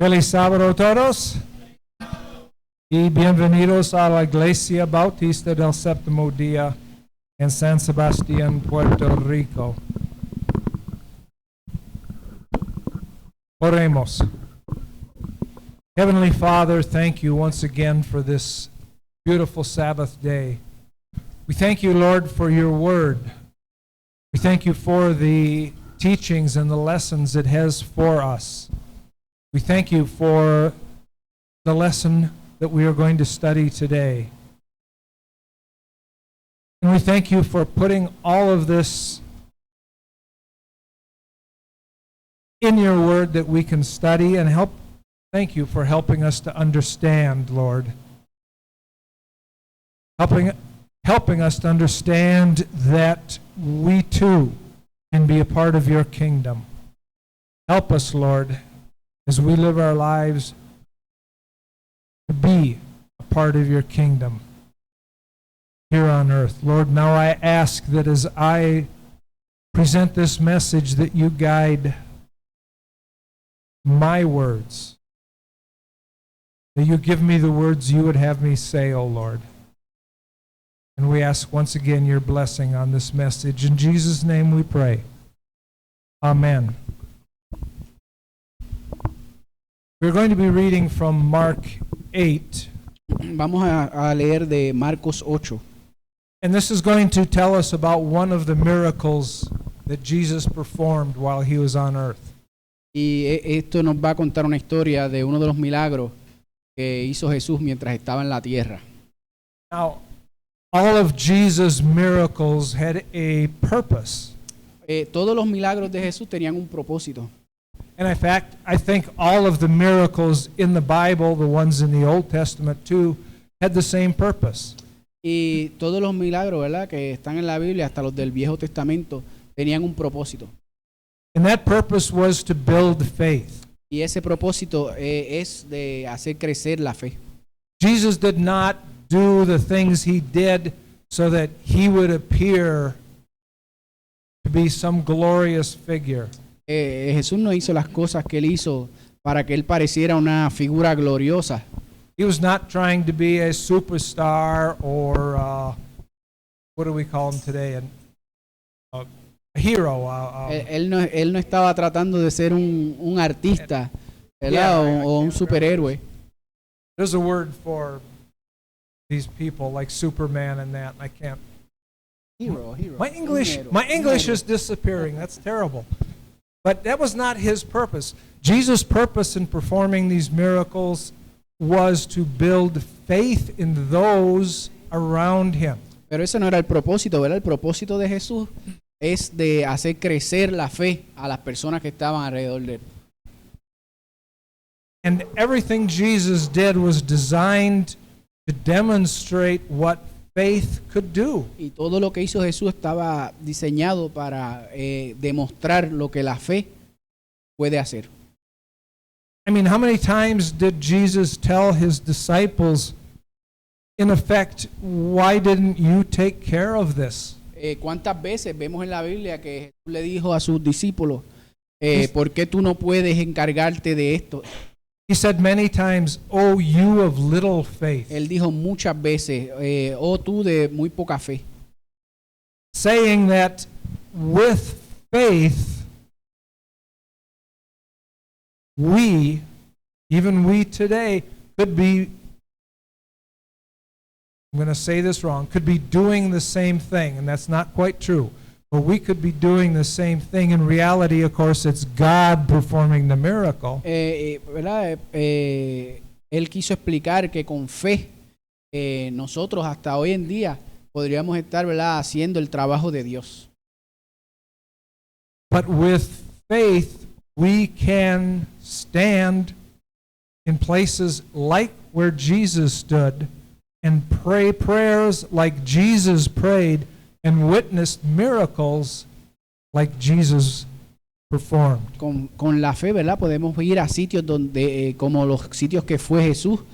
Feliz sábado a todos y bienvenidos a la Iglesia Bautista del Séptimo Día en San Sebastián, Puerto Rico. Oremos. Heavenly Father, thank you once again for this beautiful Sabbath day. We thank you, Lord, for your word. We thank you for the teachings and the lessons it has for us. We thank you for the lesson that we are going to study today. And we thank you for putting all of this in your word that we can study and help. Thank you for helping us to understand, Lord. Helping us to understand that we too can be a part of your kingdom. Help us, Lord, as we live our lives to be a part of your kingdom here on earth. Lord, now I ask that as I present this message that you guide my words, that you give me the words you would have me say, O Lord. And we ask once again your blessing on this message. In Jesus' name we pray. Amen. We're going to be reading from Mark 8. Vamos a leer de Marcos 8. And this is going to tell us about one of the miracles that Jesus performed while he was on earth. Y esto nos va a contar una historia de uno de los milagros que hizo Jesús mientras estaba en la tierra. Now, all of Jesus' miracles had a purpose. Todos los milagros de Jesús tenían un propósito. And in fact, I think all of the miracles in the Bible, the ones in the Old Testament too, had the same purpose. Y todos los milagros, ¿verdad?, que están en la Biblia, hasta los del Viejo Testamento, tenían un propósito. And that purpose was to build faith. Y ese propósito es de hacer crecer la fe. Jesus did not do the things he did so that he would appear to be some glorious figure. Jesús no hizo las cosas que él hizo para que él pareciera una figura gloriosa. He was not trying to be a superstar or what do we call him today? A hero. Él no estaba tratando de ser un artista, ¿verdad? Yeah, o un superhéroe. There's a word for these people like Superman and that. I can't. Hero. My English is disappearing. That's terrible. But that was not his purpose. Jesus' purpose in performing these miracles was to build faith in those around him. Pero ese no era el propósito, ¿verdad? El propósito de Jesús es de hacer crecer la fe a las personas que estaban alrededor de él. And everything Jesus did was designed to demonstrate what faith could do. Y todo lo que hizo Jesús estaba diseñado para demostrar lo que la fe puede hacer. I mean, how many times did Jesus tell his disciples, in effect, why didn't you take care of this? ¿Cuántas veces vemos en la Biblia que Jesús le dijo a sus discípulos, ¿por qué tú no puedes encargarte de esto? He said many times, "Oh, you of little faith." Él dijo muchas veces, oh tú de muy poca fe. Saying that with faith, even we today, could be, I'm going to say this wrong, could be doing the same thing, and that's not quite true. But we could be doing the same thing. In reality, of course, it's God performing the miracle. ¿Verdad? Él quiso explicar que con fe nosotros hasta hoy en día podríamos estar, ¿verdad?, haciendo el trabajo de Dios. But with faith, we can stand in places like where Jesus stood and pray prayers like Jesus prayed and witnessed miracles like Jesus performed. Con la fe, ¿verdad?, podemos ir a sitios donde, como los sitios que fue Jesús,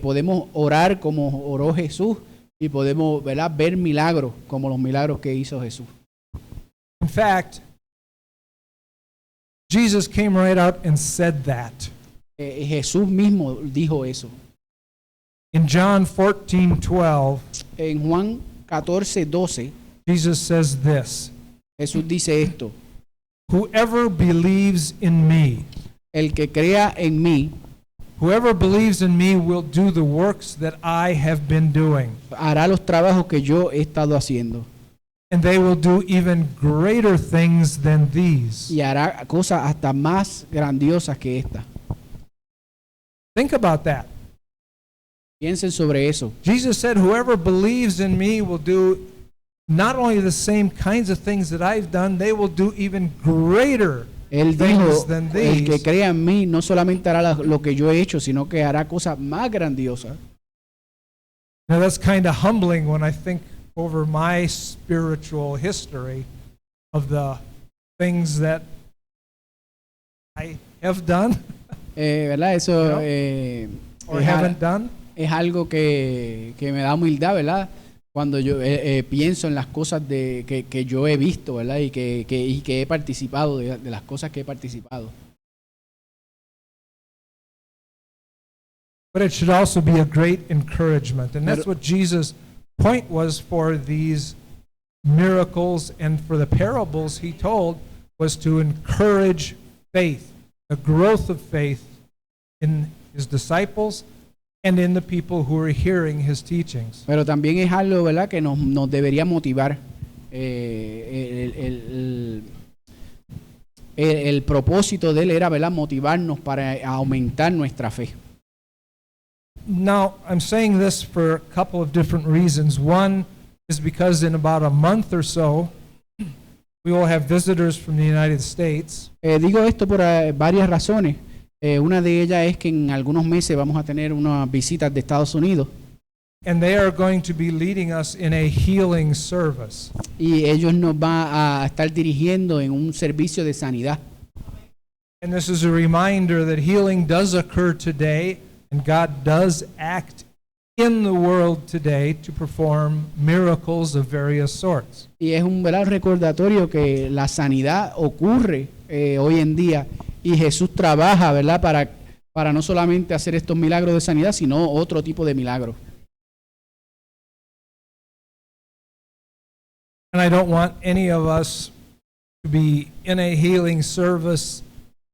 podemos orar como oró Jesús y podemos, ¿verdad?, ver milagros como los milagros que hizo Jesús. In fact, Jesus came right out and said that. Jesús mismo dijo eso. In John 14:12, En Juan 14:12, Jesus says this, Jesús dice esto: "Whoever believes in me, el que crea en mí, whoever believes in me will do the works that I have been doing, hará los trabajos que yo he estado haciendo, and they will do even greater things than these." y hará cosas hasta más grandiosas que esta. Think about that. Piensen sobre eso. Jesus said, "Whoever believes in me will do not only the same kinds of things that I've done, they will do even greater Él things dijo, than el que these." crea en mí no solamente hará lo que yo he hecho, sino que hará cosas más grandiosas. Now that's kind of humbling when I think over my spiritual history of the things that I have done ¿Verdad? Eso You know? or haven't done. es algo que me da humildad, ¿verdad? Cuando yo pienso en las cosas que yo he visto, ¿verdad? Y que he participado, de las cosas que he participado. But it should also be a great encouragement. And that's Pero- what Jesus' point was for these miracles and for the parables he told, was to encourage faith, the growth of faith in his disciples and in the people who are hearing his teachings. Pero también es algo, ¿verdad?, que nos debería motivar. El propósito de él era, ¿verdad?, motivarnos para aumentar nuestra fe. Now, I'm saying this for a couple of different reasons. One is because in about a month or so, we will have visitors from the United States. Digo esto por varias razones. Una de ellas es que en algunos meses vamos a tener unas visitas de Estados Unidos And they are going to be leading us in a healing service. y ellos nos van a estar dirigiendo en un servicio de sanidad. And this is a reminder that healing does occur today, and God does act in the world today to perform miracles of various sorts. Y es un verdadero recordatorio que la sanidad ocurre hoy en día y Jesús trabaja, ¿verdad?, para no solamente hacer estos milagros de sanidad, sino otro tipo de milagros. And I don't want any of us to be in a healing service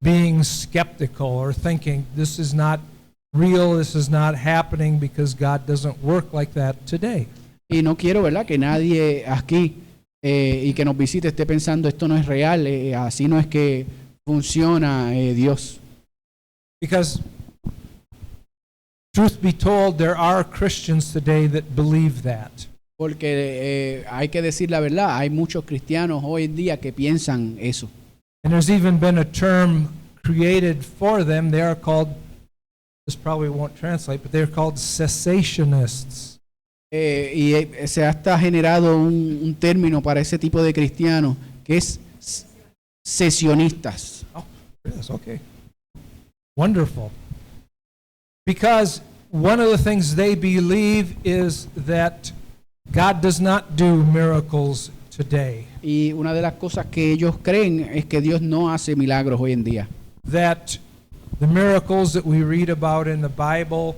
being skeptical or thinking this is not real, this is not happening, because God doesn't work like that today. Y no quiero, ¿verdad?, que nadie aquí y que nos visite esté pensando esto no es real, así no es que funciona Dios. Because, truth be told, there are Christians today that believe that. Porque hay que decir la verdad, hay muchos cristianos hoy en día que piensan eso. And there's even been a term created for them. They are called, this probably won't translate, but they're called cessationists. Se ha hasta generado un término para ese tipo de cristianos que es sesionistas. Oh, yes, okay. Wonderful. Because one of the things they believe is that God does not do miracles today. Y una de las cosas que ellos creen es que Dios no hace milagros hoy en día. That the miracles that we read about in the Bible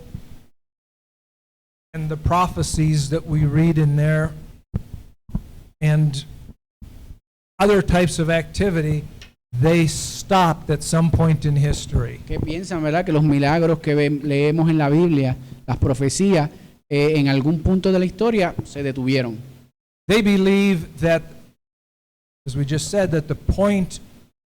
and the prophecies that we read in there and other types of activity, they stopped at some point in history. Que piensan, ¿verdad?, que los milagros que leemos en la Biblia, las profecías, en algún punto de la historia se detuvieron. They believe that, as we just said, that the point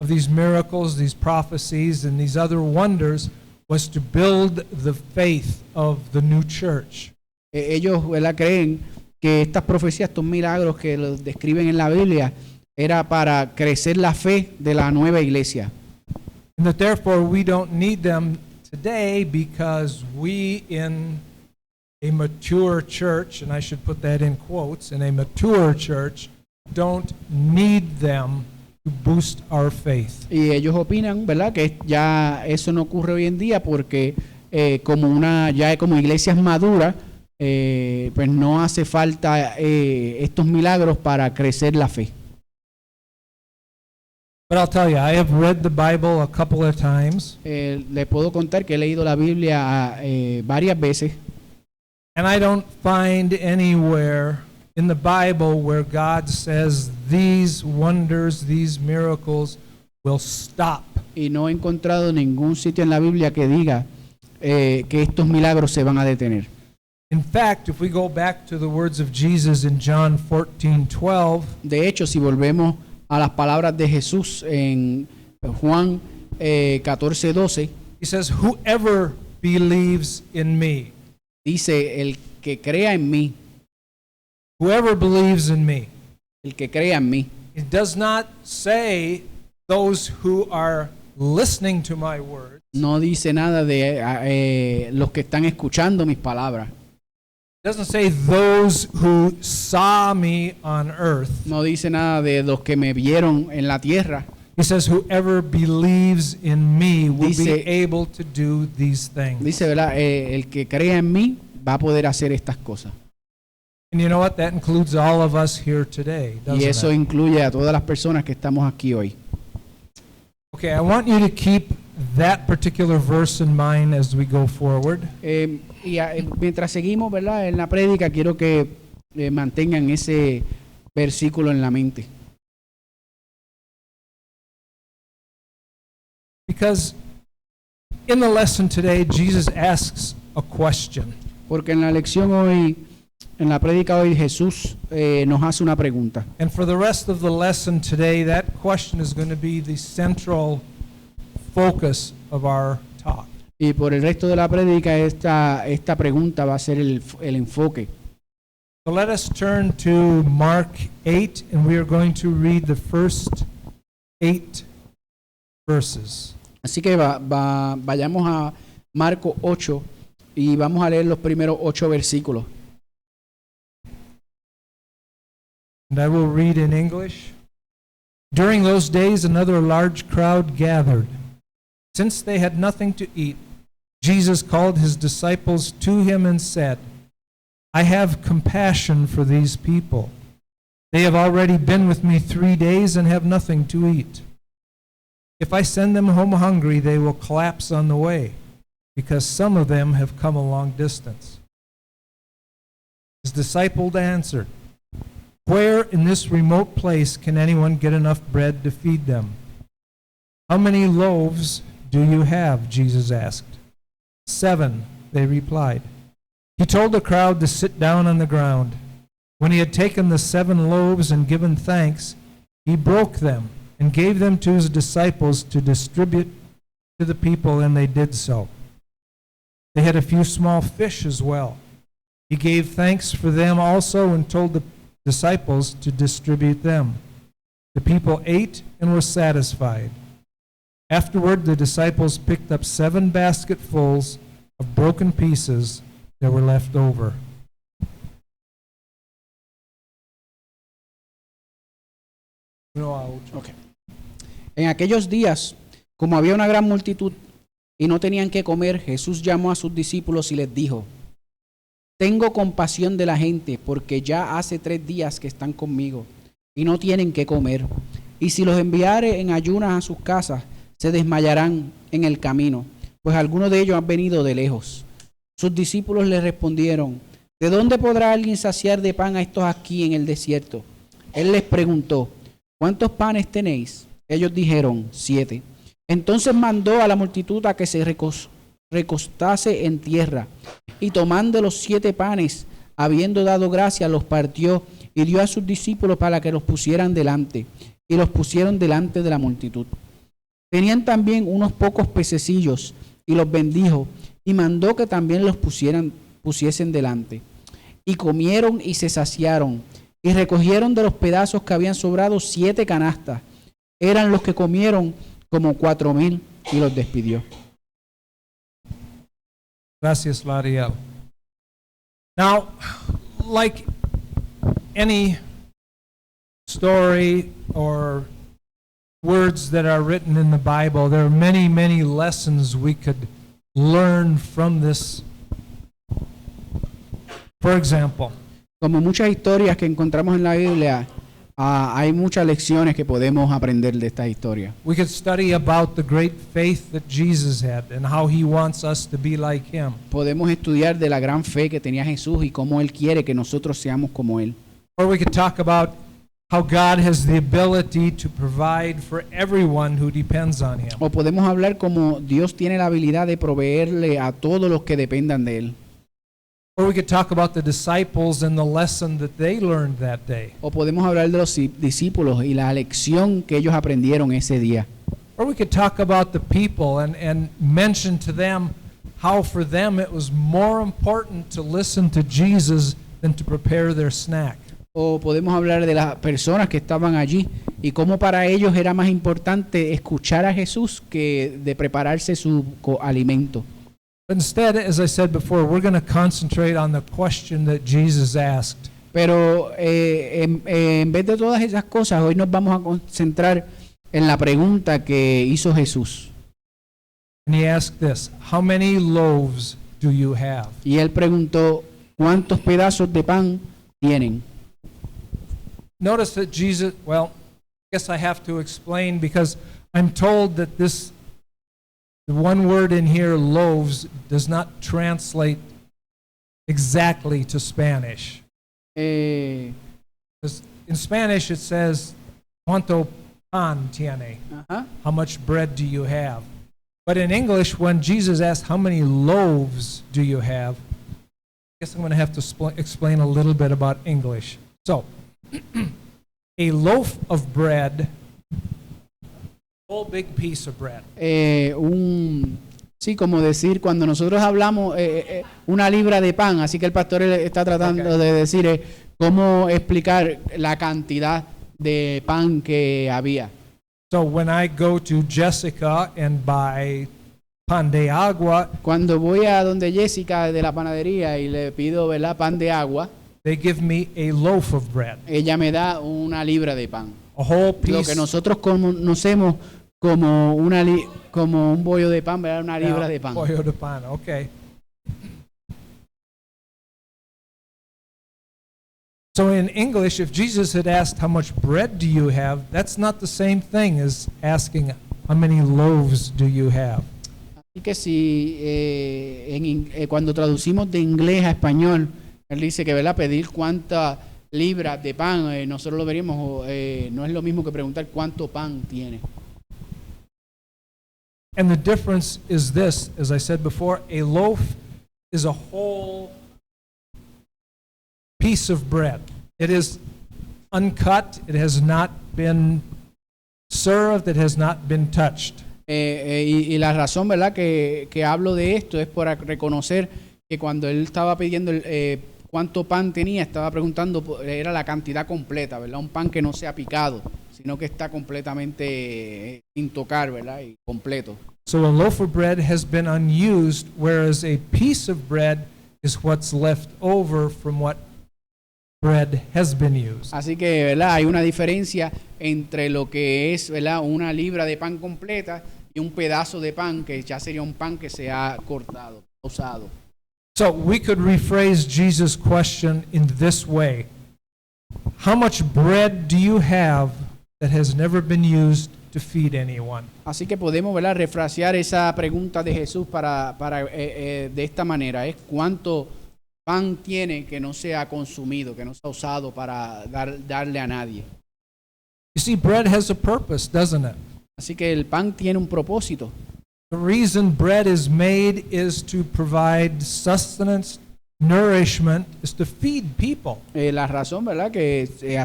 of these miracles, these prophecies, and these other wonders was to build the faith of the new church. Ellos, ¿verdad?, creen que estas profecías, estos milagros que los describen en la Biblia, era para crecer la fe de la nueva iglesia. And that therefore we don't need them today because we in a mature church, and I should put that in quotes, in a mature church, don't need them to boost our faith. Y ellos opinan, ¿verdad?, que ya eso no ocurre hoy en día porque ya como iglesias maduras, pues no hace falta estos milagros para crecer la fe. But I'll tell you, I have read the Bible a couple of times, Le puedo contar que he leído la Biblia varias veces and I don't find anywhere in the Bible where God says these wonders, these miracles will stop. y no he encontrado ningún sitio en la Biblia que diga que estos milagros se van a detener. In fact, if we go back to the words of Jesus in John 14:12, De hecho, si volvemos a las palabras de Jesús en Juan 14:12, he says, "Whoever believes in me, dice, el que crea en mí, whoever believes in me." el que crea en mí. It does not say those who are listening to my words. No dice nada de los que están escuchando mis palabras. It doesn't say those who saw me on earth. No dice nada de los que me vieron en la tierra. He says, whoever believes in me will Dice- be able to do these things. Dice, ¿verdad? El que crea en mí va a poder hacer estas cosas. And you know what? That includes all of us here today, Y doesn't eso it? incluye a todas las personas que estamos aquí hoy. Okay, I want you to keep that particular verse in mind as we go forward. Mientras seguimos, ¿verdad? En la prédica, quiero que mantengan ese versículo en la mente. Because in the lesson today, Jesus asks a question. Porque en la lección hoy, en la prédica hoy, Jesús nos hace una pregunta. And for the rest of the lesson today, that question is going to be the central focus of our talk. Y por el resto de la prédica, esta pregunta va a ser el enfoque. So let us turn to Mark 8, and we are going to read the first 8 verses. Así que vayamos a Marcos 8 y vamos a leer los primeros 8 versículos. And I will read in English. During those days, another large crowd gathered. Since they had nothing to eat, Jesus called his disciples to him and said, I have compassion for these people. They have already been with me 3 days and have nothing to eat. If I send them home hungry, they will collapse on the way, because some of them have come a long distance. His disciples answered, Where in this remote place can anyone get enough bread to feed them? How many loaves do you have? Jesus asked. 7, they replied. He told the crowd to sit down on the ground. When he had taken the 7 loaves and given thanks, he broke them and gave them to his disciples to distribute to the people, and they did so. They had a few small fish as well. He gave thanks for them also and told the disciples to distribute them. The people ate and were satisfied. Afterward, the disciples picked up 7 basketfuls of broken pieces that were left over. Okay. En aquellos días, como había una gran multitud y no tenían que comer, Jesús llamó a sus discípulos y les dijo, tengo compasión de la gente porque ya hace 3 días que están conmigo y no tienen que comer. Y si los enviare en ayunas a sus casas, se desmayarán en el camino, pues algunos de ellos han venido de lejos. Sus discípulos le respondieron, ¿de dónde podrá alguien saciar de pan a estos aquí en el desierto? Él les preguntó, ¿cuántos panes tenéis? Ellos dijeron, 7. Entonces mandó a la multitud a que se recostase en tierra, y tomando los 7 panes, habiendo dado gracias, los partió y dio a sus discípulos para que los pusieran delante, y los pusieron delante de la multitud. Tenían también unos pocos pececillos, y los bendijo, y mandó que también los pusiesen delante. Y comieron y se saciaron, y recogieron de los pedazos que habían sobrado 7 canastas. Eran los que comieron como 4,000, y los despidió. Gracias, Lariel. Now, like any story or words that are written in the Bible, there are many, many lessons we could learn from this. For example, Como muchas historias que encontramos en la Biblia, Hay muchas lecciones que podemos aprender de esta historia. We could study about the great faith that Jesus had and how he wants us to be like him. Podemos estudiar de la gran fe que tenía Jesús y cómo Él quiere que nosotros seamos como Él. Or we could talk about how God has the ability to provide for everyone who depends on him. O podemos hablar como Dios tiene la habilidad de proveerle a todos los que dependan de Él. Or we could talk about the disciples and the lesson that they learned that day. O podemos hablar de los discípulos y la lección que ellos aprendieron ese día. Or we could talk about the people and mention to them how for them it was more important to listen to Jesus than to prepare their snack. O podemos hablar de las personas que estaban allí y cómo para ellos era más importante escuchar a Jesús que de prepararse su alimento. But instead, as I said before, we're going to concentrate on the question that Jesus asked. Pero en vez de todas esas cosas, hoy nos vamos a concentrar en la pregunta que hizo Jesús. And he asked this, how many loaves do you have? Y él preguntó, ¿cuántos pedazos de pan tienen? Notice that Jesus, well, I guess I have to explain because I'm told that the one word in here, loaves, does not translate exactly to Spanish. Because in Spanish it says, ¿cuánto pan tiene? Ajá. How much bread do you have? But in English, when Jesus asked, how many loaves do you have? I guess I'm going to have to explain a little bit about English. So, a loaf of bread, whole big piece of bread. Sí, como decir, cuando nosotros hablamos una libra de pan, así que el pastor está tratando de decir cómo explicar la cantidad de pan que había. So when I go to Jessica and buy pan de agua, Cuando voy a donde Jessica de la panadería y le pido, ¿verdad?, pan de agua, they give me a loaf of bread, ella me da una libra de pan. a whole Lo piece. que nosotros conocemos como como un bollo de pan, ¿verdad?, una libra de pan. Pollo de pan, okay. So in English, if Jesus had asked, how much bread do you have, that's not the same thing as asking, how many loaves do you have? Así que si cuando traducimos de inglés a español, él dice que, ¿verdad?, pedir cuántas libras de pan, nosotros lo veríamos, no es lo mismo que preguntar cuánto pan tiene. And the difference is this, as I said before, a loaf is a whole piece of bread. It is uncut, it has not been served, it has not been touched. Y la razón, ¿verdad?, que hablo de esto es para reconocer que cuando él estaba pidiendo cuánto pan tenía, estaba preguntando, era la cantidad completa, ¿verdad? Un pan que no sea picado, sino que está completamente sin tocar, ¿verdad?, y completo. So a loaf of bread has been unused, whereas a piece of bread is what's left over from what bread has been used. Así que, ¿verdad?, hay una diferencia entre lo que es, ¿verdad?, una libra de pan completa y un pedazo de pan que ya sería un pan que se ha cortado, usado. So we could rephrase Jesus' question in this way. How much bread do you have that has never been used to feed anyone? Así que podemos, ¿verdad?, refrasear esa pregunta de Jesús de esta manera, es cuánto pan tiene que no sea consumido, que no sea usado para darle a nadie. You see, bread has a purpose, doesn't it? Así que el pan tiene un propósito. The reason bread is made is to provide sustenance, nourishment, is to feed people. La razón, ¿verdad?, que se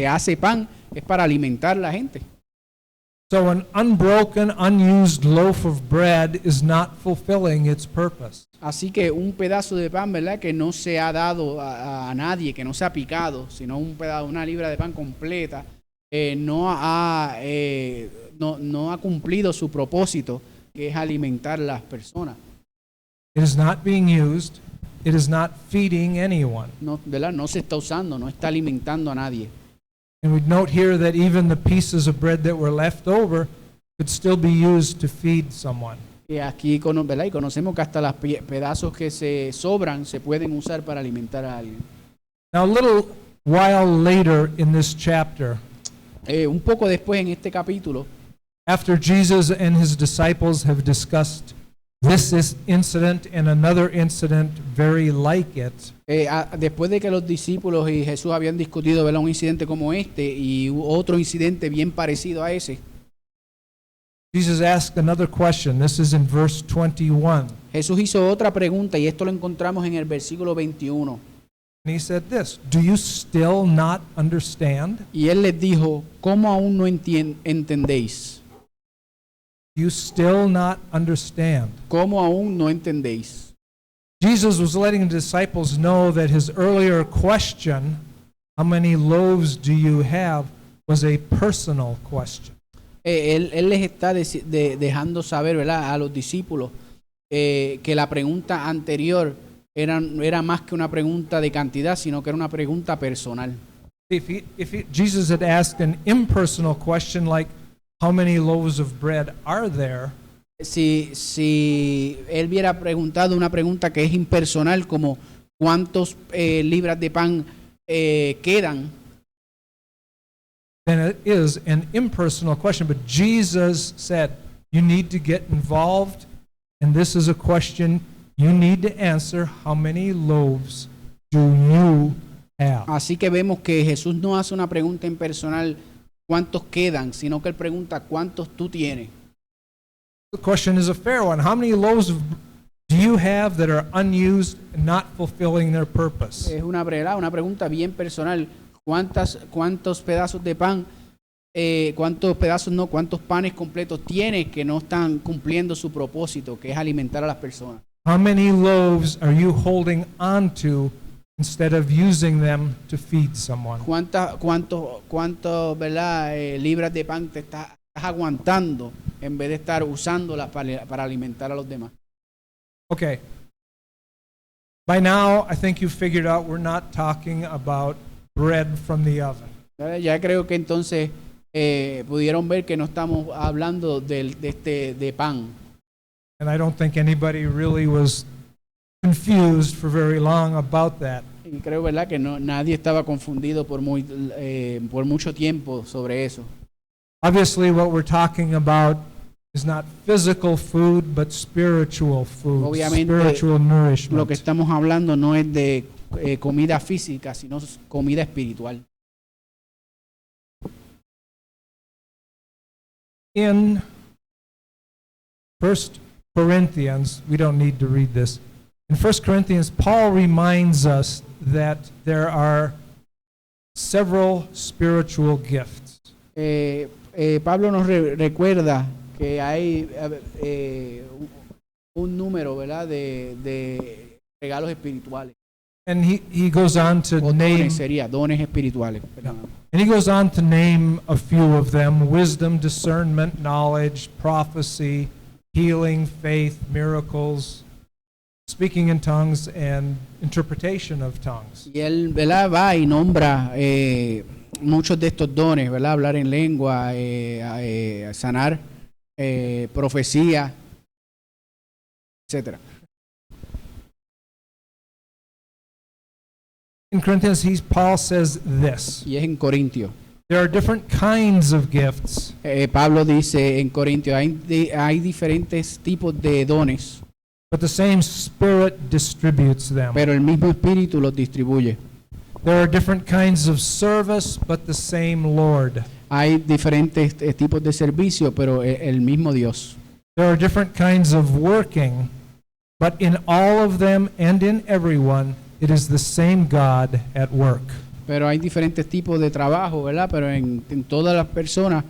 hace pan es para alimentar a la gente. So an unbroken, unused loaf of bread is not fulfilling its purpose. Así que un pedazo de pan, ¿verdad?, que no se ha dado a nadie, que no se ha picado, sino una libra de pan completa, no ha cumplido su propósito, que es alimentar a las personas. It is not being used. It is not feeding anyone. No, ¿verdad?, no se está usando, no está alimentando a nadie. And we note here that even the pieces of bread that were left over could still be used to feed someone. Y aquí, ¿verdad?, y conocemos que hasta los pedazos que se sobran se pueden usar para alimentar a alguien. Now, a little while later in this chapter, Un poco después en este capítulo, after Jesus and his disciples have discussed this incident and another incident very like it, después de que los discípulos y Jesús habían discutido, ¿verdad?, un incidente como este y otro incidente bien parecido a ese, Jesus asked another question. This is in verse 21. Jesús hizo otra pregunta y esto lo encontramos en el versículo 21. And he said this, "Do you still not understand? Y él les dijo, ¿cómo aún no entendéis? Do you still not understand?" ¿Cómo aún no entendéis? Jesus was letting the disciples know that his earlier question, "How many loaves do you have?" was a personal question. Él les está dejando saber, ¿verdad?, a los discípulos que la pregunta anterior era más que una pregunta de cantidad, sino que era una pregunta personal. Jesus had asked an impersonal question like, "How many loaves of bread are there?" Si él hubiera preguntado una pregunta que es impersonal, como ¿cuántos libras de pan quedan? Then it is an impersonal question. But Jesus said, you need to get involved, and this is a question you need to answer. How many loaves do you have? Así que vemos que Jesús no hace una pregunta impersonal, ¿cuántos quedan?, sino que él pregunta, ¿cuántos tú tienes? The question is a fair one. How many loaves do you have that are unused and not fulfilling their purpose? Es una pregunta bien personal. ¿Cuántos pedazos de pan, cuántos panes completos tienes que no están cumpliendo su propósito, que es alimentar a las personas? How many loaves are you holding on to instead of using them to feed someone? ¿Cuántos, ¿verdad?, libras de pan te estás aguantando en vez de estar usándolas para alimentar a los demás? Okay. By now, I think you figured out we're not talking about bread from the oven. Ya creo que entonces pudieron ver que no estamos hablando de pan. And I don't think anybody really was confused for very long about that. Y creo, ¿verdad?, que nadie estaba confundido por mucho tiempo sobre eso. Obviously, what we're talking about is not physical food, but spiritual food, Obviamente, spiritual nourishment. Lo que estamos hablando no es de comida física, sino comida espiritual. In 1 Corinthians, we don't need to read this. In 1 Corinthians, Paul reminds us that there are several spiritual gifts. Pablo nos recuerda que hay un número, ¿verdad?, de regalos espirituales. And he goes on to name dones espirituales. And he goes on to name a few of them: wisdom, discernment, knowledge, prophecy, healing, faith, miracles, speaking in tongues, and interpretation of tongues. Y él, ¿verdad?, va y nombra muchos de estos dones, ¿verdad? Hablar en lengua, sanar, profecía, etcétera. In Corinthians, Paul says this. Y es en Corintio. There are different kinds of gifts. Pablo dice en Corintio, hay diferentes tipos de dones, But the same Spirit distributes them. pero el mismo Espíritu los distribuye. There are different kinds of service, but the same Lord. Hay diferentes tipos de servicio, pero el mismo Dios. There are different kinds of working, but in all of them and in everyone, it is the same God at work. Pero hay diferentes tipos de trabajo, ¿verdad? Pero en todas las personas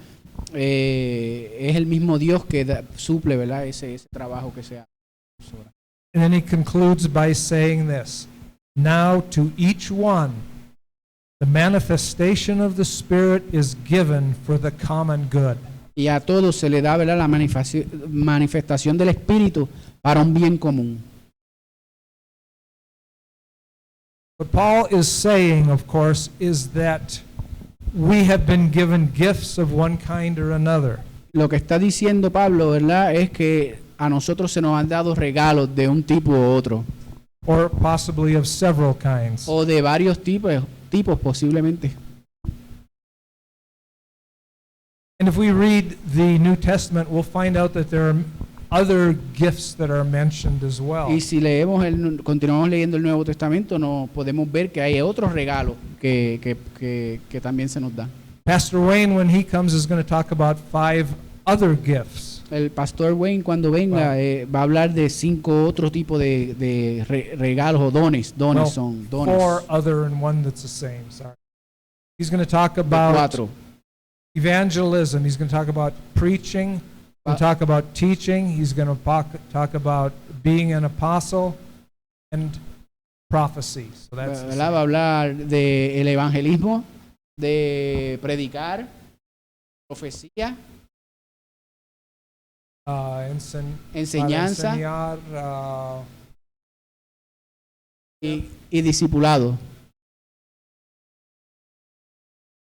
es el mismo Dios que suple, ¿verdad?, ese trabajo que se hace. And then he concludes by saying this: now to each one, the manifestation of the Spirit is given for the common good. Y a todos se le da, ¿verdad?, la manifestación del Espíritu para un bien común. What Paul is saying, of course, is that we have been given gifts of one kind or another. Lo que está diciendo Pablo, ¿verdad?, es que a nosotros se nos han dado regalos de un tipo u otro, Or possibly of several kinds. o de varios tipos, tipos posiblemente. And if we read the New Testament, we'll find out that there are other gifts that are mentioned as well. Y si continuamos leyendo el Nuevo Testamento, nos podemos ver que hay otros regalos que también se nos dan. Pastor Wayne, when he comes, is going to talk about 5 other gifts. El pastor Wayne cuando venga va a hablar de 5 otros tipos de regalos o dones. Well, Son dones. 4 other and 1 that's the same. Sorry. He's going to talk De about 4. evangelism. He's going to talk about preaching. He's going to talk about teaching. He's going to talk about being an apostle and prophecy. So that's the ¿Verdad? Va a hablar del evangelismo, de predicar, profecía, enseñanza enseñar, y discipulado.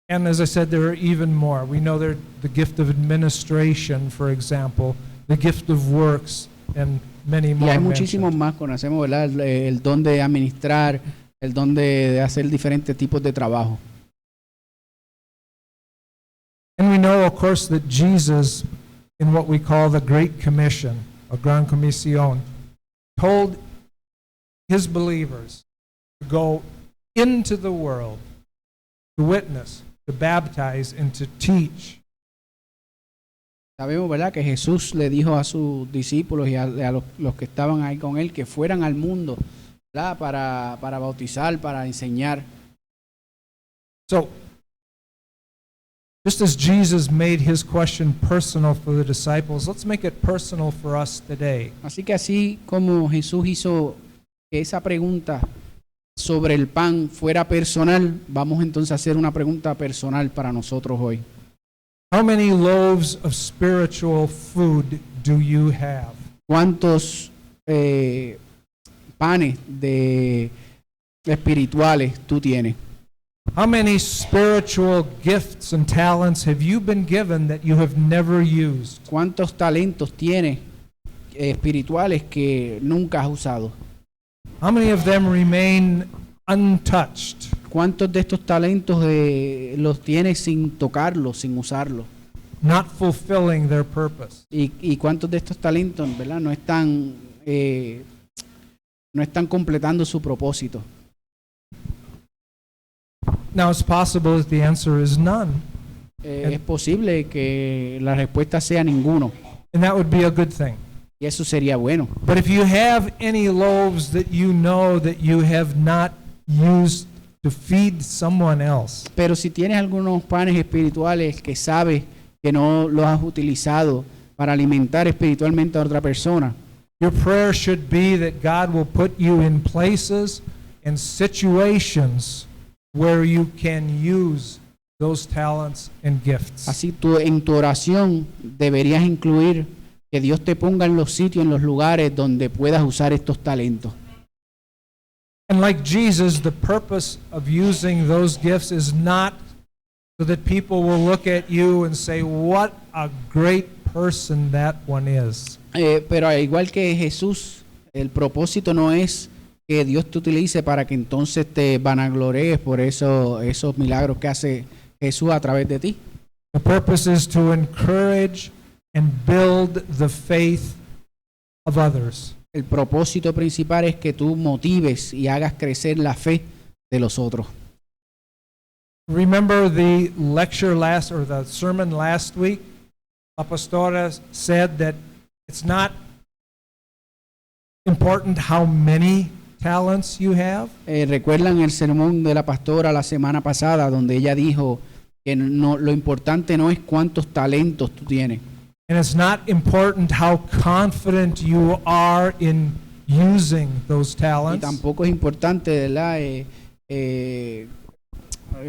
and as I said, there are even more. We know there the gift of administration, for example, the gift of works, and many Y more. hay muchísimos mentioned. más, conocemos, ¿verdad? El don de administrar, el don de hacer diferentes tipos de trabajo. And we know, of course, that Jesus, in what we call the Great Commission, or Gran Comisión, told his believers to go into the world, to witness, to baptize, and to teach. Sabemos, ¿verdad?, que Jesús le dijo a sus discípulos y a los que estaban ahí con él que fueran al mundo, ¿verdad?, para bautizar, para enseñar. So, just as Jesus made his question personal for the disciples, let's make it personal for us today. Así que así como Jesús hizo que esa pregunta sobre el pan fuera personal, vamos entonces a hacer una pregunta personal para nosotros hoy. How many loaves of spiritual food do you have? ¿Cuántos panes espirituales tú tienes? How many spiritual gifts and talents have you been given that you have never used? ¿Cuántos talentos tienes espirituales que nunca has usado? How many of them remain untouched? ¿Cuántos de estos talentos los tienes sin tocarlos, sin usarlos? Not fulfilling their purpose. ¿Y cuántos de estos talentos, verdad, no están completando su propósito? Now, it's possible that the answer is none, Es posible que la respuesta sea ninguno, and that would be a good thing. y eso sería bueno. But if you have any loaves that you know that you have not used to feed someone else, Pero si tienes algunos panes espirituales que sabes que no los has utilizado para alimentar espiritualmente a otra persona, your prayer should be that God will put you in places and situations where you can use those talents and gifts. así tú en tu oración deberías incluir que Dios te ponga en los sitios, en los lugares donde puedas usar estos talentos. And like Jesus, the purpose of using those gifts is not so that people will look at you and say, what a great person that one is. Pero al igual que Jesús, el propósito no es que Dios te utilice para que entonces te vanaglories por esos milagros que hace Jesús a través de ti. The purpose is to encourage and build the faith of others. El propósito principal es que tú motives y hagas crecer la fe de los otros. Remember the the sermon last week? La pastora said that it's not important how many talents you have. ¿Recuerdan el sermón de la pastora la semana pasada donde ella dijo que lo importante no es cuántos talentos tú tienes? And it's not important how confident you are in using those Y talents. tampoco es importante, ¿verdad?,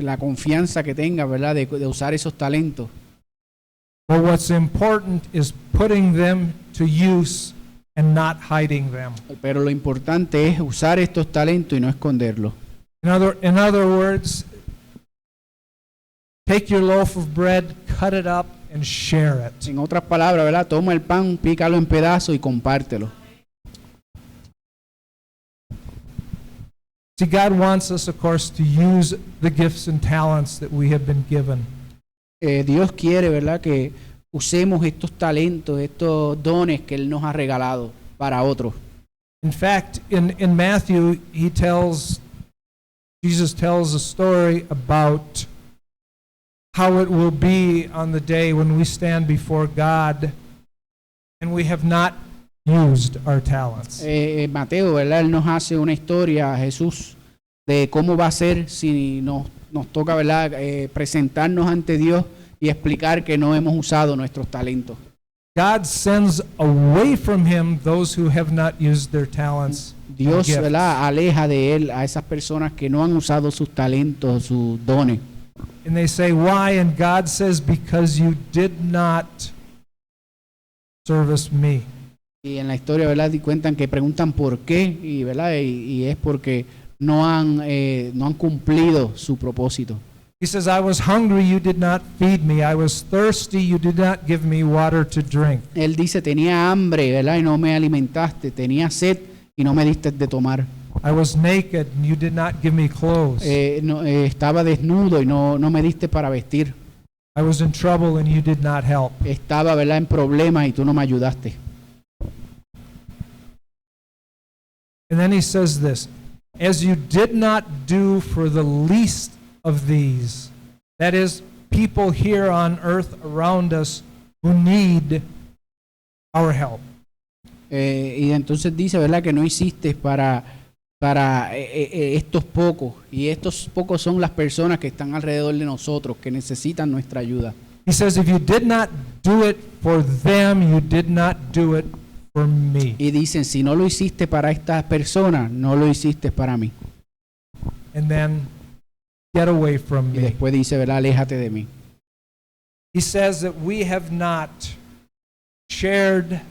la confianza que tengas, ¿verdad?, de usar esos talentos. But what's important is putting them to use and not hiding them. Pero lo importante es usar estos talentos y no esconderlos. In other words, take your loaf of bread, cut it up, and share it. En otras palabras, ¿verdad?, toma el pan, pícalo en pedazos y compártelo. See, God wants us, of course, to use the gifts and talents that we have been given. Dios quiere, ¿verdad?, que usemos estos talentos, estos dones que Él nos ha regalado para otros. In fact, in Matthew, Jesus tells a story about how it will be on the day when we stand before God and we have not used our talents. Mateo, ¿verdad?, Él nos hace una historia, Jesús, de cómo va a ser si nos toca, ¿verdad?, presentarnos ante Dios y explicar que no hemos usado nuestros talentos. God sends away from him those who have not used their talents. and Dios, gifts. ¿verdad?, aleja de Él a esas personas que no han usado sus talentos, sus dones. And they say, why? And God says, because you did not service me. Y en la historia, ¿verdad?, cuentan que preguntan por qué, y, ¿verdad?, y es porque no han cumplido su propósito. He says, I was hungry, you did not feed me. I was thirsty, you did not give me water to drink. Él dice, tenía hambre, ¿verdad?, y no me alimentaste, tenía sed y no me diste de tomar. I was naked, and you did not give me clothes. Estaba desnudo y no me diste para vestir. I was in trouble, and you did not help. Estaba, ¿verdad?, en problemas y tú no me ayudaste. And then he says this, as you did not do for the least of these, that is, people here on earth around us who need our help. Y entonces dice, ¿verdad?, que no hiciste para estos pocos, y estos pocos son las personas que están alrededor de nosotros, que necesitan nuestra ayuda. He says, if you did not do it for them, you did not do it for me. Y dicen, si no lo hiciste para estas personas, no lo hiciste para mí. And then, get away from Y me. después dice, ¿verdad?, aléjate de mí. He says that we have not shared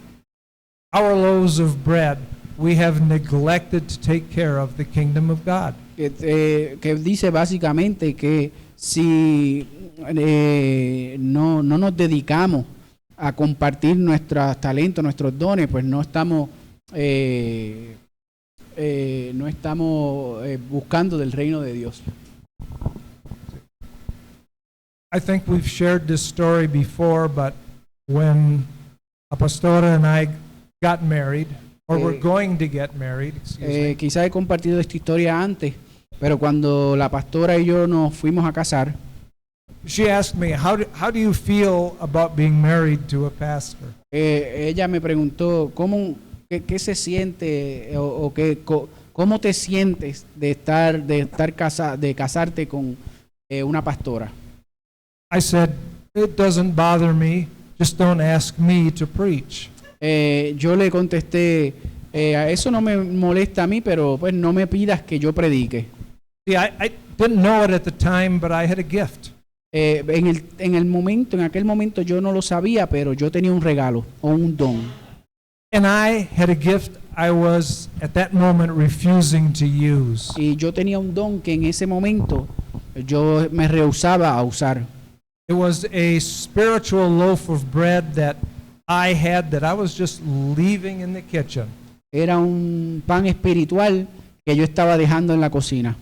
our loaves of bread. We have neglected to take care of the kingdom of God. Que dice básicamente que si no nos dedicamos a compartir nuestros talentos, nuestros dones, pues no estamos buscando del reino de Dios. I think we've shared this story before, but when a pastora and I got married, or were going to get married, excuse me, Quizás he compartido esta historia antes, pero cuando la pastora y yo nos fuimos a casar, she asked me, how do you feel about being married to a pastor? ella me preguntó qué se siente cómo te sientes de casarte con una pastora. I said, it doesn't bother me, just don't ask me to preach. Yo le contesté, eso no me molesta a mí, pero pues no me pidas que yo predique. See, I didn't know it at the time, but I had a gift. En aquel momento yo no lo sabía, pero yo tenía un regalo o un don. And I had a gift I was, at that moment, refusing to use. Y yo tenía un don que en ese momento yo me rehusaba a usar. It was a spiritual loaf of bread that I had that I was just leaving in the kitchen. Era un pan espiritual que yo estaba dejando en la cocina.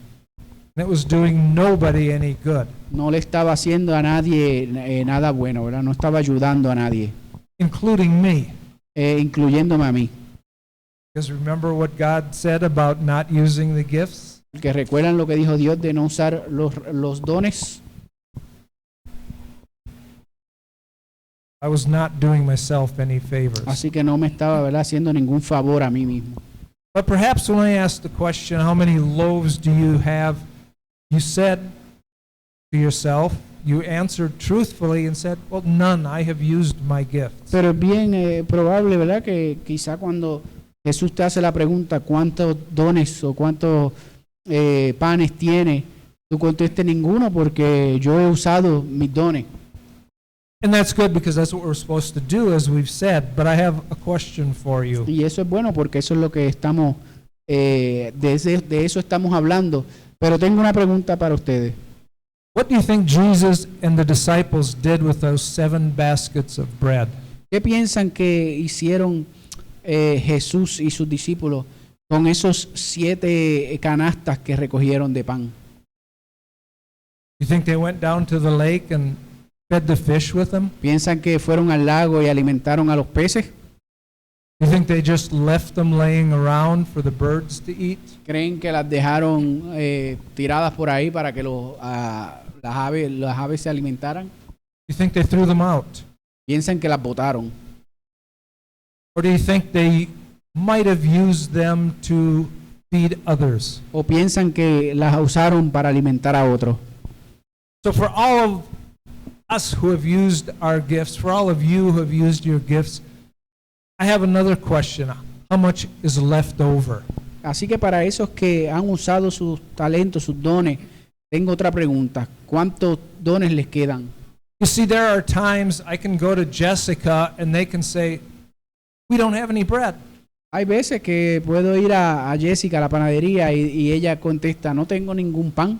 And it was doing nobody any good, No le estaba haciendo a nadie nada bueno, ¿verdad? No estaba ayudando a nadie, including me. incluyéndome a mí. Because remember what God said about not using the gifts? Que recuerdan lo que dijo Dios de no usar los dones. I was not doing myself any favors. Así que no me estaba, ¿verdad?, haciendo ningún favor a mí mismo. But perhaps when I asked the question, how many loaves do you have? You said to yourself, you answered truthfully and said, well, none, I have used my gifts. Pero es bien probable, ¿verdad?, que quizá cuando Jesús te hace la pregunta, ¿cuántos dones o cuántos panes tiene? Tú contestes ninguno porque yo he usado mis dones. And that's good because that's what we're supposed to do, as we've said. But I have a question for you. Y eso es bueno porque eso es lo que estamos, de eso estamos hablando. Pero tengo una pregunta para ustedes. What do you think Jesus and the disciples did with those 7 baskets of bread? ¿Qué piensan que hicieron Jesús y sus discípulos con esos 7 canastas que recogieron de pan. You think they went down to the lake and fed the fish with them? ¿Piensan que fueron al lago y alimentaron a los peces? You think they just left them laying around for the birds to eat? ¿Creen que las dejaron tiradas por ahí para que las aves se alimentaran? You think they threw them out? ¿Piensan que las botaron? Or do you think they might have used them to feed others? ¿O piensan que las usaron para alimentar a otros? So for all of us who have used our gifts, for all of you who have used your gifts, I have another question. How much is left over? Así que para esos que han usado sus talentos, sus dones, tengo otra pregunta. ¿Cuántos dones les quedan? You see, there are times I can go to Jessica and they can say, we don't have any bread. Hay veces que puedo ir a Jessica, a la panadería, y ella contesta, no tengo ningún pan.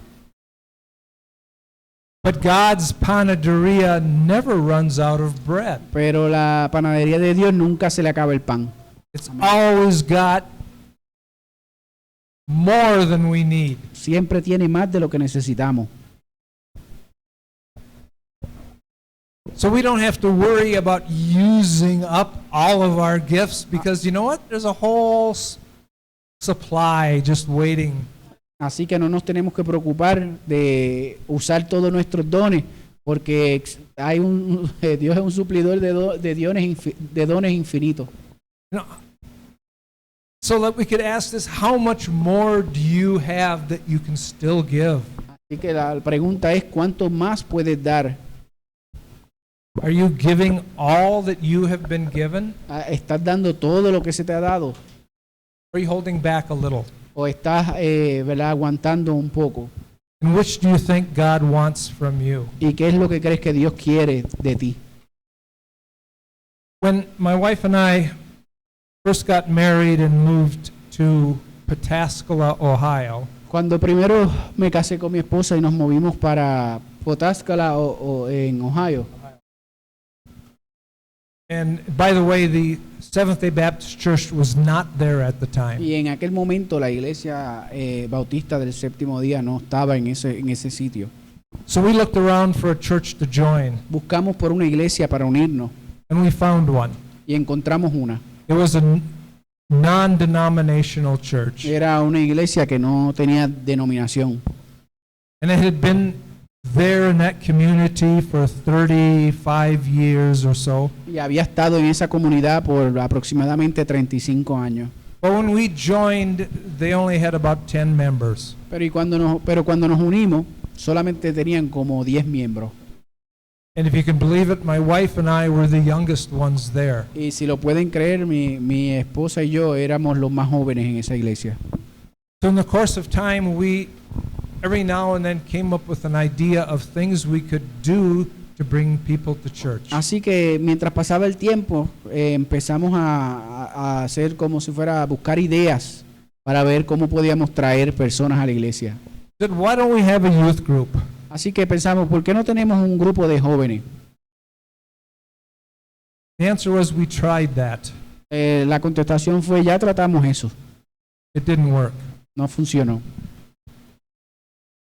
But God's panaderia never runs out of bread. Pero la panadería de Dios nunca se le acaba el pan. It's always got more than we need. Siempre tiene más de lo que necesitamos. So we don't have to worry about using up all of our gifts because you know what? There's a whole supply just waiting. Así que no nos tenemos que preocupar de usar todos nuestros dones, porque hay Dios es un suplidor de dones infinitos. You know, so that we could ask this, how much more do you have that you can still give? Así que la pregunta es, ¿cuánto más puedes dar? Are you giving all that you have been given? ¿Estás dando todo lo que se te ha dado? Or are you holding back a little? ¿O estás ¿verdad? Aguantando un poco? And which do you think God wants from you? ¿Y qué es lo que crees que Dios quiere de ti? When my wife and I first got married and moved to Pataskala, Ohio, Cuando primero me casé con mi esposa y nos movimos para Pataskala en Ohio. and by the way, the Seventh-day Baptist Church was not there at the time. Y en aquel momento la iglesia bautista del Séptimo Día no estaba en ese sitio. So we looked around for a church to join, Buscamos por una iglesia para unirnos and we found one. y encontramos una. It was a non-denominational church, Era una iglesia que no tenía denominación. and it had been there in that community for 35 years or so. Y había estado en esa comunidad por aproximadamente 35 años. But when we joined, they only had about 10 members. Pero cuando nos unimos, solamente tenían como 10 miembros. And if you can believe it, my wife and I were the youngest ones there. Y si lo pueden creer, mi esposa y yo éramos los más jóvenes en esa iglesia. So in the course of time, we every now and then came up with an idea of things we could do to bring people to church. Así que mientras pasaba el tiempo, empezamos a hacer como si fuera a buscar ideas para ver cómo podíamos traer personas a la iglesia. Said, why don't we have a youth group? Así que pensamos, ¿por qué no tenemos un grupo de jóvenes? The answer was we tried that. La contestación fue, ya tratamos eso, It didn't work. no funcionó.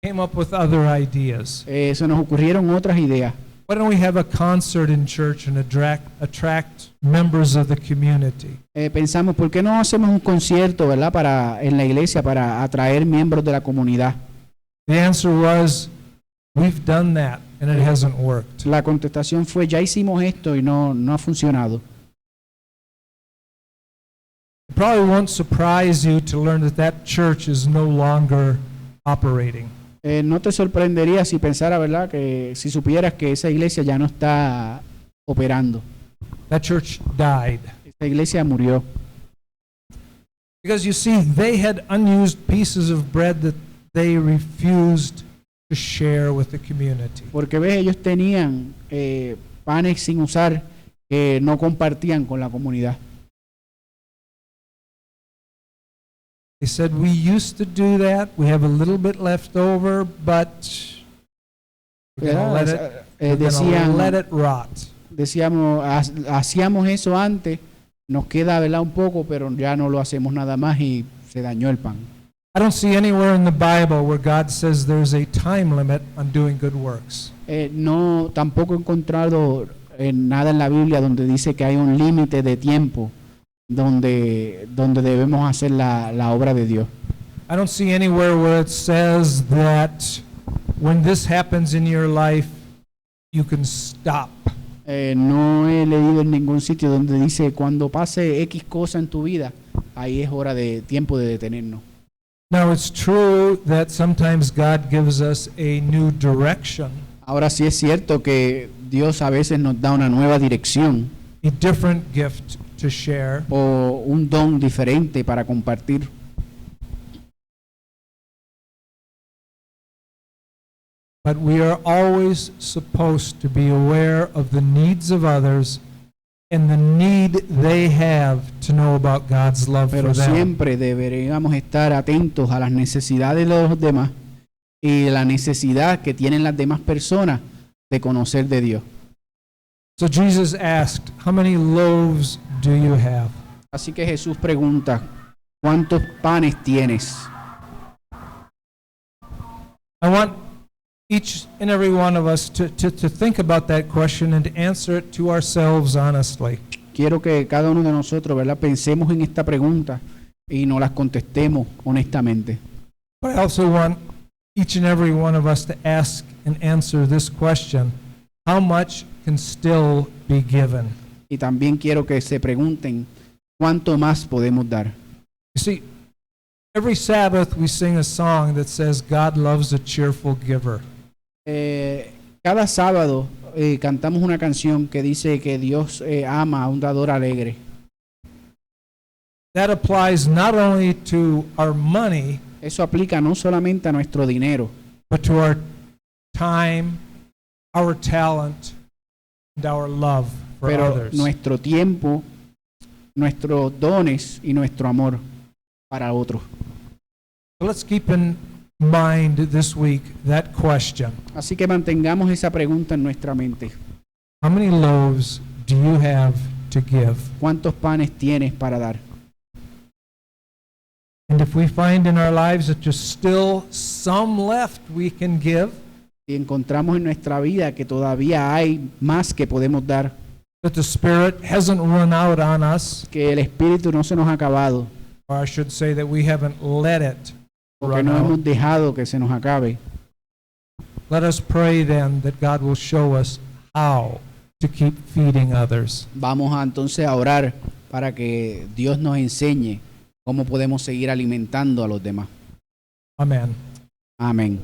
Came up with other ideas. Se nos ocurrieron otras ideas. Why don't we have a concert in church and attract members of the community? Pensamos, ¿por qué no hacemos un concierto, verdad, en la iglesia para atraer miembros de la comunidad? The answer was, we've done that and it hasn't worked. La contestación fue, ya hicimos esto y no ha funcionado. It probably won't surprise you to learn that church is no longer operating. No te sorprendería si pensara, ¿verdad?, que si supieras que esa iglesia ya no está operando. That church died. Esa iglesia murió. Because you see, they had unused pieces of bread that they refused to share with the community. Porque ves, ellos tenían panes sin usar que no compartían con la comunidad. They said, we used to do that. We have a little bit left over, but we're going to let it rot. Decíamos, hacíamos eso antes, nos queda, ¿verdad?, un poco, pero ya no lo hacemos nada más y se dañó el pan. I don't see anywhere in the Bible where God says there's a time limit on doing good works. No, tampoco he encontrado nada en la Biblia donde dice que hay un límite de tiempo donde debemos hacer la obra de Dios. I don't see anywhere where it says that when this happens in your life, you can stop. No he leído en ningún sitio donde dice cuando pase X cosa en tu vida, ahí es hora de tiempo de detenernos. Now, it's true that sometimes God gives us a new direction, Ahora sí es cierto que Dios a veces nos da una nueva dirección a different gift to share, o un don diferente para compartir. but we are always supposed to be aware of the needs of others and the need they have to know about God's love Pero for them. siempre deberíamos estar atentos a las necesidades de los demás y la necesidad que tienen las demás personas de conocer de Dios. So Jesus asked, how many loaves do you have? Así que Jesús pregunta, ¿cuántos panes tienes? I want each and every one of us to think about that question and to answer it to ourselves honestly. Quiero que cada uno de nosotros, ¿verdad?, pensemos en esta pregunta y nos las contestemos honestamente. But I also want each and every one of us to ask and answer this question, how much can still be given? Y también quiero que se pregunten, ¿cuánto más podemos dar? You see, every Sabbath we sing a song that says God loves a cheerful giver. Cada sábado cantamos una canción que dice que Dios ama a un dador alegre. That applies not only to our money, Eso aplica no solamente a nuestro dinero, but to our time, our talent, and our love for pero others. nuestro tiempo, nuestros dones y nuestro amor para otros. So let's keep in mind this week that question. Así que mantengamos esa pregunta en nuestra mente. How many loaves do you have to give? ¿Cuántos panes tienes para dar? And if we find in our lives that there's still some left we can give, Si encontramos en nuestra vida que todavía hay más que podemos dar, that the Spirit hasn't run out on us, que el Espíritu no se nos ha acabado, or I should say that we haven't let it o que run no out, hemos dejado que se nos acabe, let us pray then that God will show us how to keep feeding others. vamos a entonces a orar para que Dios nos enseñe cómo podemos seguir alimentando a los demás. Amen. Amén.